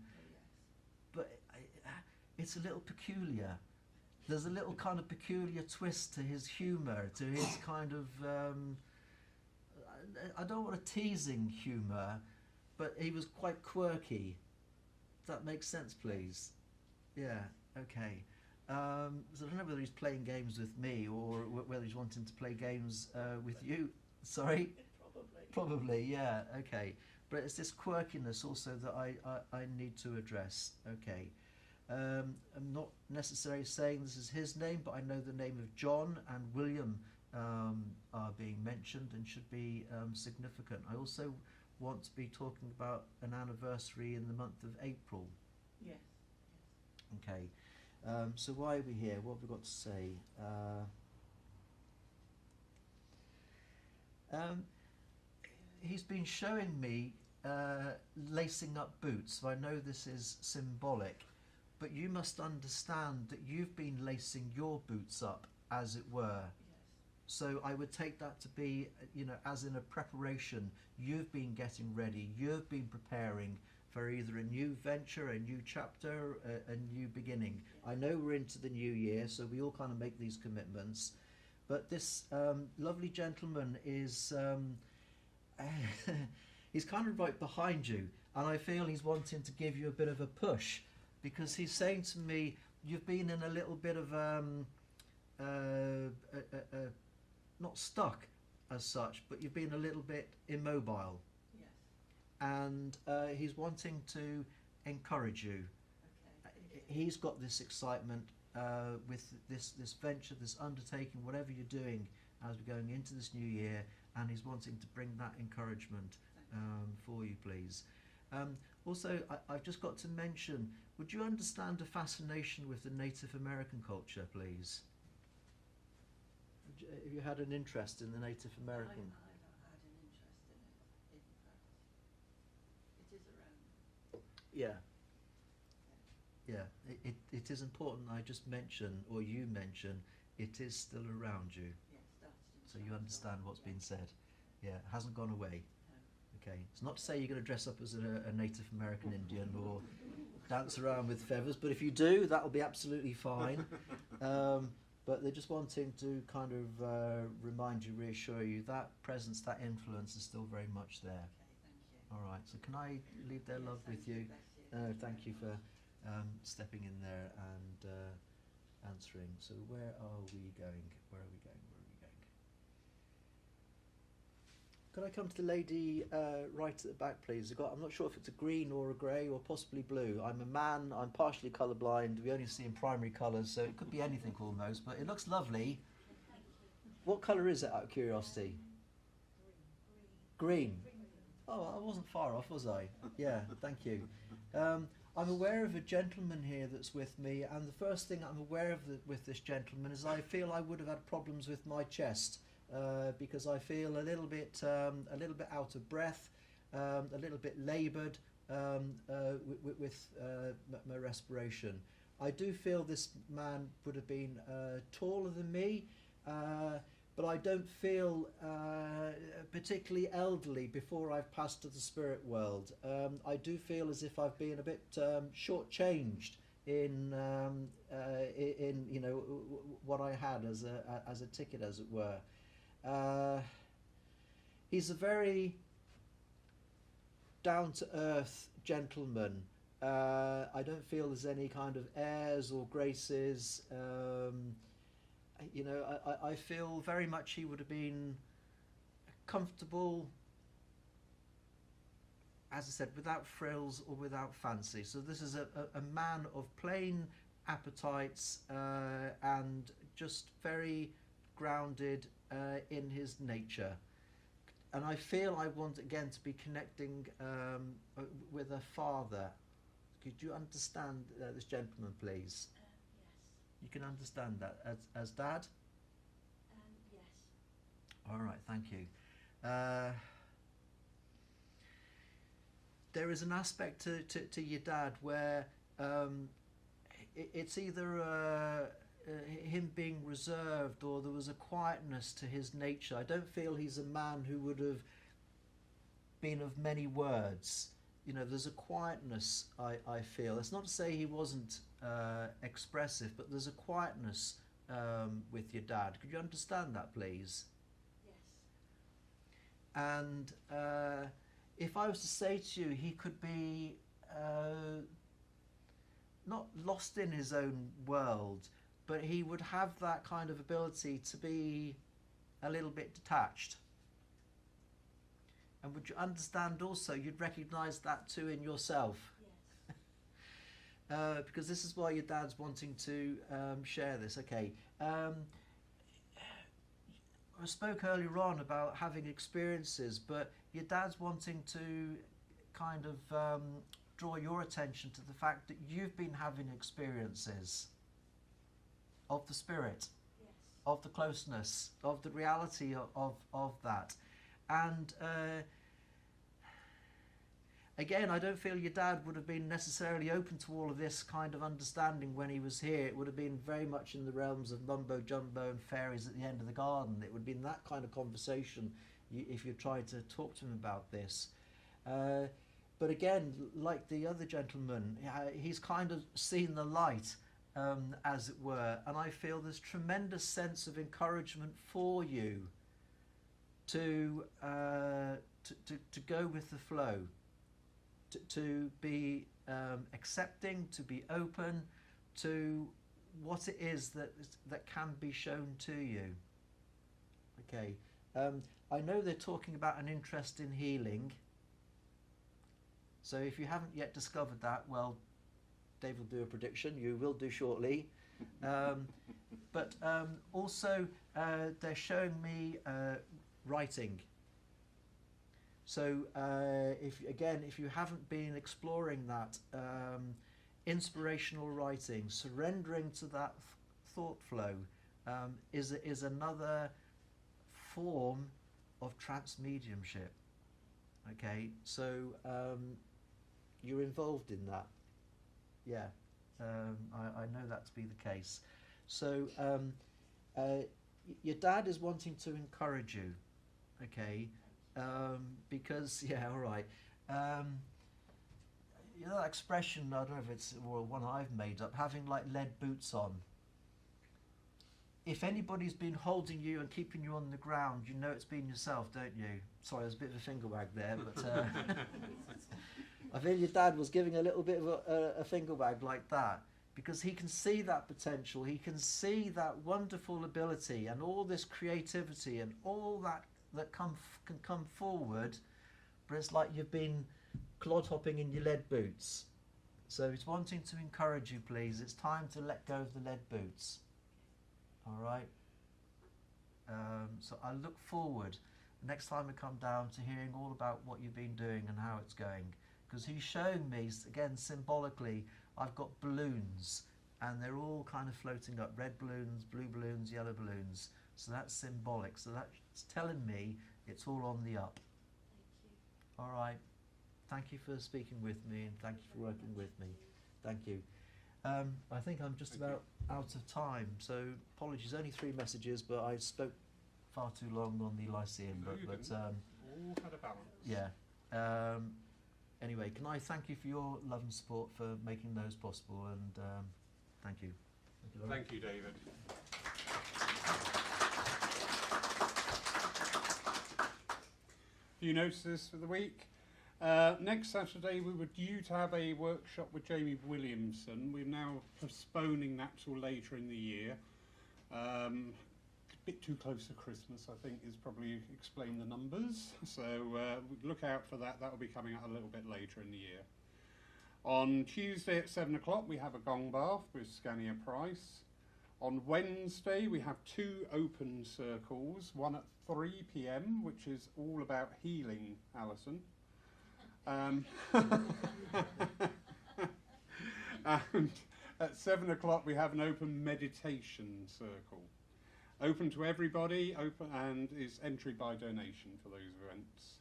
[SPEAKER 3] but it's a little peculiar. There's a little kind of peculiar twist to his humour, to his kind of, I don't want a teasing humour, but he was quite quirky. Does that make sense, please? Yeah, okay. So I don't know whether he's playing games with me or whether he's wanting to play games with you. Sorry? Probably, yeah, okay. But it's this quirkiness also that I need to address. Okay. I'm not necessarily saying this is his name, but I know the name of John and William are being mentioned and should be significant. I also want to be talking about an anniversary in the month of April.
[SPEAKER 4] Yes.
[SPEAKER 3] Okay. So why are we here? What have we got to say? He's been showing me lacing up boots, so I know this is symbolic, but you must understand that you've been lacing your boots up, as it were.
[SPEAKER 4] Yes.
[SPEAKER 3] So I would take that to be, as in a preparation. You've been getting ready, you've been preparing for either a new venture, a new chapter, a new beginning. I know we're into the new year, so we all kind of make these commitments. But this lovely gentleman is, he's kind of right behind you, and I feel he's wanting to give you a bit of a push, because he's saying to me, you've been in a little bit of, not stuck as such, but you've been a little bit immobile. And he's wanting to encourage you.
[SPEAKER 4] Okay.
[SPEAKER 3] He's got this excitement with this venture, this undertaking, whatever you're doing as we're going into this new year, and he's wanting to bring that encouragement for you, please. Also, I've just got to mention, would you understand a fascination with the Native American culture, please? Have you had an interest in the Native American?
[SPEAKER 4] I've had an interest in it, in fact. It is around.
[SPEAKER 3] Yeah. Yeah, it is important I just mention, or you mention, it is still around you.
[SPEAKER 4] Yeah, it started in
[SPEAKER 3] So you
[SPEAKER 4] China,
[SPEAKER 3] understand what's
[SPEAKER 4] yeah.
[SPEAKER 3] been said. Yeah, it hasn't gone away.
[SPEAKER 4] No.
[SPEAKER 3] Okay, it's not to say you're going to dress up as a Native American Indian or dance around with feathers, but if you do, that'll be absolutely fine. But they're just wanting to kind of remind you, reassure you, that presence, that influence is still very much there.
[SPEAKER 4] Okay, thank you.
[SPEAKER 3] All right, so can I leave their
[SPEAKER 4] Yes,
[SPEAKER 3] love with you?
[SPEAKER 4] bless you.
[SPEAKER 3] Thank you for stepping in there and answering. So where are we going? Where are we going? Where are we going? Could I come to the lady right at the back, please? I'm not sure if it's a green or a grey or possibly blue. I'm a man, I'm partially colourblind. We only see in primary colours, so it could be anything almost, but it looks lovely. What colour is it, out of curiosity? Green. Oh, I wasn't far off, was I? Yeah, thank you. I'm aware of a gentleman here that's with me, and the first thing I'm aware of with this gentleman is I feel I would have had problems with my chest because I feel a little bit out of breath, a little bit laboured with my respiration. I do feel this man would have been taller than me, but I don't feel particularly elderly before I've passed to the spirit world. I do feel as if I've been a bit shortchanged in you know what I had as a ticket, as it were. He's a very down-to-earth gentleman. I don't feel there's any kind of airs or graces. You know, I feel very much he would have been comfortable, as I said, without frills or without fancy. So this is a man of plain appetites and just very grounded in his nature. And I feel I want again to be connecting with a father. Could you understand this gentleman, please?
[SPEAKER 5] Yes.
[SPEAKER 3] You can understand that as Dad?
[SPEAKER 5] Yes.
[SPEAKER 3] All right, thank you. There is an aspect to your dad where it's either him being reserved or there was a quietness to his nature. I don't feel he's a man who would have been of many words. You know, there's a quietness I feel. It's not to say he wasn't expressive, but there's a quietness with your dad. Could you understand that, please?
[SPEAKER 5] Yes.
[SPEAKER 3] And if I was to say to you, he could be not lost in his own world, but he would have that kind of ability to be a little bit detached. And would you understand also, you'd recognise that too in yourself?
[SPEAKER 5] Yes.
[SPEAKER 3] Because this is why your dad's wanting to share this. Okay. I spoke earlier on about having experiences, but your dad's wanting to kind of draw your attention to the fact that you've been having experiences of the spirit,
[SPEAKER 5] Yes.
[SPEAKER 3] of the closeness, of the reality of that. And again, I don't feel your dad would have been necessarily open to all of this kind of understanding when he was here. It would have been very much in the realms of mumbo jumbo and fairies at the end of the garden. It would have been that kind of conversation if you tried to talk to him about this. But again, like the other gentleman, he's kind of seen the light, as it were, and I feel there's tremendous sense of encouragement for you to go with the flow, to be accepting, to be open to what it is that can be shown to you. Okay, I know they're talking about an interest in healing. So if you haven't yet discovered that, well, Dave will do a prediction. You will do shortly. But also, they're showing me writing. So if you haven't been exploring that, inspirational writing, surrendering to that thought flow, is another form of transmediumship. Okay, so you're involved in that. Yeah, I know that to be the case. So your dad is wanting to encourage you, okay, because, yeah, all right. You know that expression, I don't know if it's one I've made up, having like lead boots on. If anybody's been holding you and keeping you on the ground, you know it's been yourself, don't you? Sorry, there's a bit of a finger wag there, but I feel your dad was giving a little bit of a finger wag like that, because he can see that potential, he can see that wonderful ability and all this creativity and all that can come forward, but it's like you've been clod hopping in your lead boots. So he's wanting to encourage you, please. It's time to let go of the lead boots. All right. So I look forward next time I come down to hearing all about what you've been doing and how it's going, because he's showing me, again, symbolically, I've got balloons and they're all kind of floating up, red balloons, blue balloons, yellow balloons. So that's symbolic. So that's telling me it's all on the up.
[SPEAKER 5] Thank you.
[SPEAKER 3] All right. Thank you for speaking with me, and thank you for working with me. Thank you. I think I'm just about out of time, so apologies. Only 3 messages, but I spoke far too long on the Lyceum,
[SPEAKER 2] No, you
[SPEAKER 3] but
[SPEAKER 2] didn't. All had a balance.
[SPEAKER 3] yeah. Anyway, can I thank you for your love and support for making those possible, and thank you. Thank you, Lauren.
[SPEAKER 2] Thank you, David. Few notices for the week. Next Saturday we were due to have a workshop with Jamie Williamson. We're now postponing that till later in the year. A bit too close to Christmas, I think, is probably explain the numbers. So look out for that. That will be coming out a little bit later in the year. On Tuesday at 7 o'clock we have a gong bath with Scania Price. On Wednesday we have 2 open circles, one at 3 p.m, which is all about healing, Alison. And at 7 o'clock we have an open meditation circle. Open to everybody, open, and is entry by donation for those events.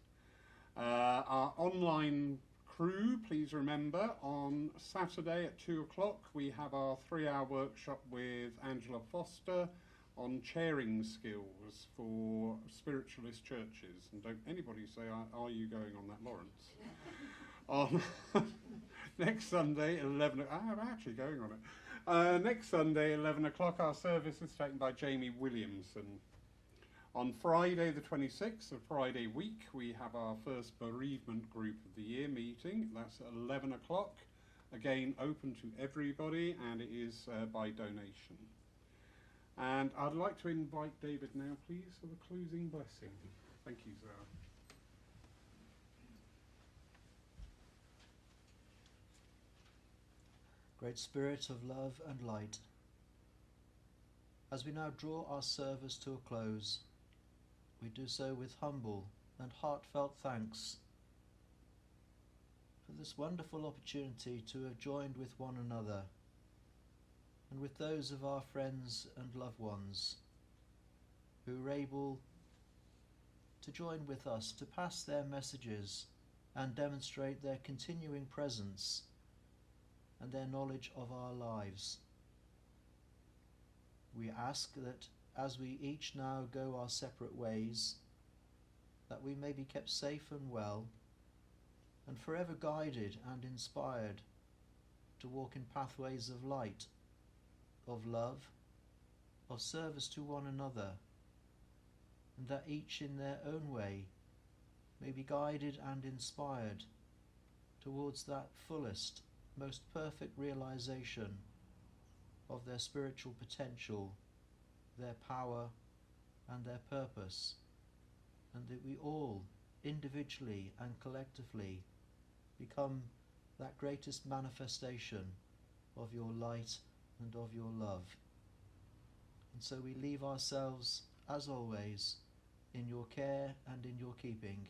[SPEAKER 2] Our online crew, please remember, on Saturday at 2 o'clock we have our 3-hour workshop with Angela Foster on chairing skills for spiritualist churches. And don't anybody say, are you going on that, Lawrence? On next Sunday, 11 o'clock, I'm actually going on it. Next Sunday, 11 o'clock, our service is taken by Jamie Williamson. On Friday the 26th of Friday week, we have our first bereavement group of the year meeting. That's at 11 o'clock. Again, open to everybody, and it is by donation. And I'd like to invite David now, please, for the closing blessing. Thank you, Sarah.
[SPEAKER 3] Great Spirit of love and light, as we now draw our service to a close, we do so with humble and heartfelt thanks for this wonderful opportunity to have joined with one another and with those of our friends and loved ones who were able to join with us to pass their messages and demonstrate their continuing presence and their knowledge of our lives. We ask that as we each now go our separate ways, that we may be kept safe and well, and forever guided and inspired to walk in pathways of light, of love, of service to one another, and that each in their own way may be guided and inspired towards that fullest, most perfect realization of their spiritual potential, their power and their purpose, and that we all, individually and collectively, become that greatest manifestation of your light and of your love. And so we leave ourselves, as always, in your care and in your keeping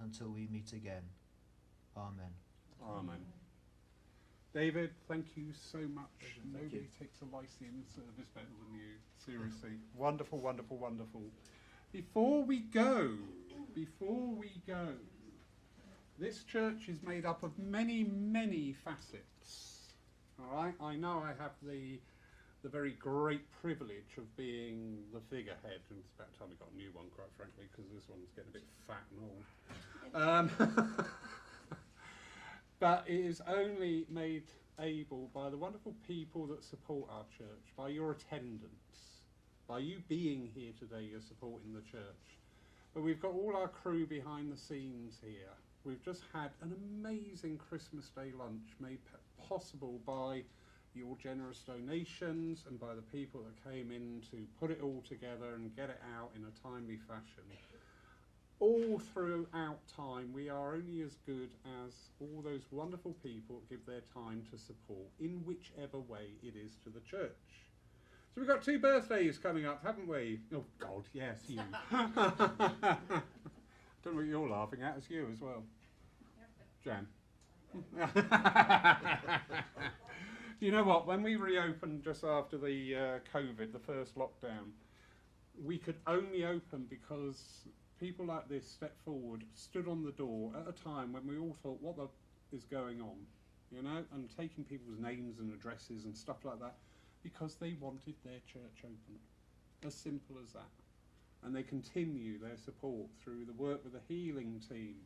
[SPEAKER 3] until we meet again. Amen.
[SPEAKER 2] Amen. David, thank you so much.
[SPEAKER 3] Thank
[SPEAKER 2] Nobody
[SPEAKER 3] you.
[SPEAKER 2] takes a Lyceum service better than you. Seriously. Wonderful, wonderful, wonderful. Before we go, this church is made up of many, many facets. All right? I know I have the very great privilege of being the figurehead, and it's about time we got a new one, quite frankly, because this one's getting a bit fat and old. But it is only made able by the wonderful people that support our church, by your attendance, by you being here today, you're supporting the church. But we've got all our crew behind the scenes here. We've just had an amazing Christmas Day lunch made possible by your generous donations and by the people that came in to put it all together and get it out in a timely fashion. All throughout time, we are only as good as all those wonderful people that give their time to support in whichever way it is to the church. So we've got 2 birthdays coming up, haven't we? Oh God, yes, you. Don't know what you're laughing at, it's you as well. Jan. You know what, when we reopened just after the COVID, the first lockdown, we could only open because people like this stepped forward, stood on the door at a time when we all thought, what the is going on? You know, and taking people's names and addresses and stuff like that, because they wanted their church open. As simple as that. and they continue their support through the work with the healing team,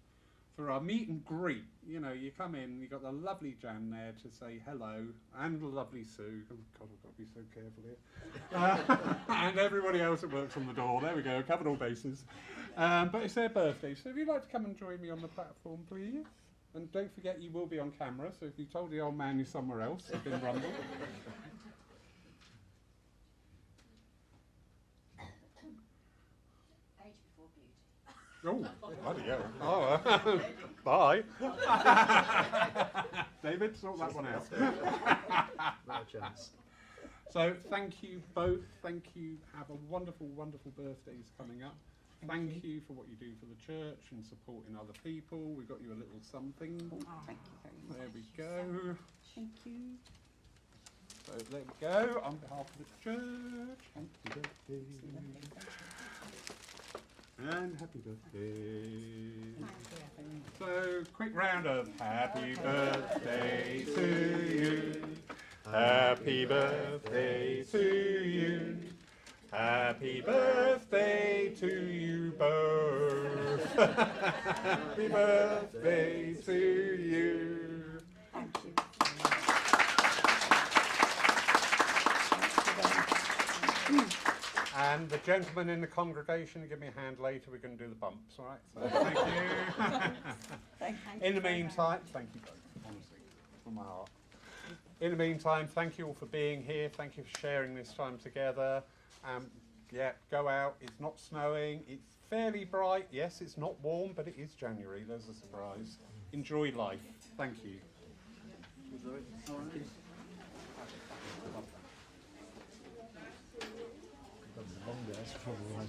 [SPEAKER 2] through our meet and greet. You know, you come in, you've got the lovely Jan there to say hello, and the lovely Sue. Oh God, I've got to be so careful here. And everybody else that works on the door. There we go, covered all bases. But it's their birthday, so if you'd like to come and join me on the platform, please. And don't forget, you will be on camera, so if you told the old man you're somewhere else, you've been rumbled.
[SPEAKER 4] Age before beauty.
[SPEAKER 2] Oh, bloody hell. Oh, bye. David, sort that one out.
[SPEAKER 3] No chance.
[SPEAKER 2] So thank you both. Thank you. Have a wonderful, wonderful birthdays coming up. Thank you for what you do for the church and supporting other people. We got you a little something.
[SPEAKER 6] Oh, thank you very much.
[SPEAKER 2] There we go.
[SPEAKER 6] Thank you.
[SPEAKER 2] So there we go. On behalf of the church, happy birthday. And happy birthday. So quick round of happy birthday to you. Happy birthday to you. Happy birthday to you both. Happy birthday to you.
[SPEAKER 6] Thank you.
[SPEAKER 2] And the gentleman in the congregation, give me a hand later, we're going to do the bumps, all right? So thank you.
[SPEAKER 6] Thank
[SPEAKER 2] In the
[SPEAKER 6] you very much.
[SPEAKER 2] meantime, thank you both, honestly, from my heart. In the meantime, thank you all for being here. Thank you for sharing this time together. Yeah, go out. It's not snowing. It's fairly bright. Yes, it's not warm, but it is January. There's a surprise. Enjoy life. Thank you.
[SPEAKER 3] Long days, probably.